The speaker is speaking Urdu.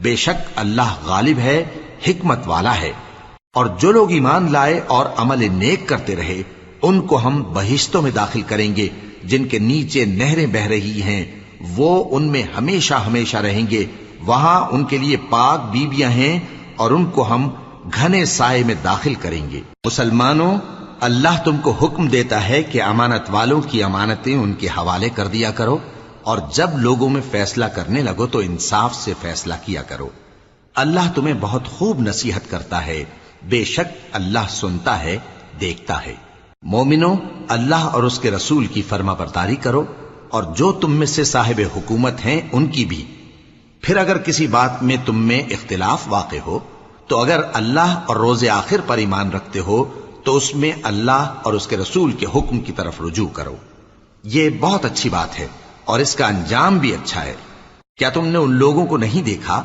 بے شک اللہ غالب ہے، حکمت والا ہے۔ اور جو لوگ ایمان لائے اور عمل نیک کرتے رہے ان کو ہم بہشتوں میں داخل کریں گے جن کے نیچے نہریں بہ رہی ہیں، وہ ان میں ہمیشہ ہمیشہ رہیں گے۔ وہاں ان کے لیے پاک بیویاں ہیں اور ان کو ہم گھنے سائے میں داخل کریں گے۔ مسلمانوں، اللہ تم کو حکم دیتا ہے کہ امانت والوں کی امانتیں ان کے حوالے کر دیا کرو، اور جب لوگوں میں فیصلہ کرنے لگو تو انصاف سے فیصلہ کیا کرو۔ اللہ تمہیں بہت خوب نصیحت کرتا ہے، بے شک اللہ سنتا ہے، دیکھتا ہے۔ مومنوں، اللہ اور اس کے رسول کی فرما برداری کرو، اور جو تم میں سے صاحب حکومت ہیں ان کی بھی۔ پھر اگر کسی بات میں تم میں اختلاف واقع ہو تو اگر اللہ اور روز آخر پر ایمان رکھتے ہو تو اس میں اللہ اور اس کے رسول کے حکم کی طرف رجوع کرو۔ یہ بہت اچھی بات ہے اور اس کا انجام بھی اچھا ہے۔ کیا تم نے ان لوگوں کو نہیں دیکھا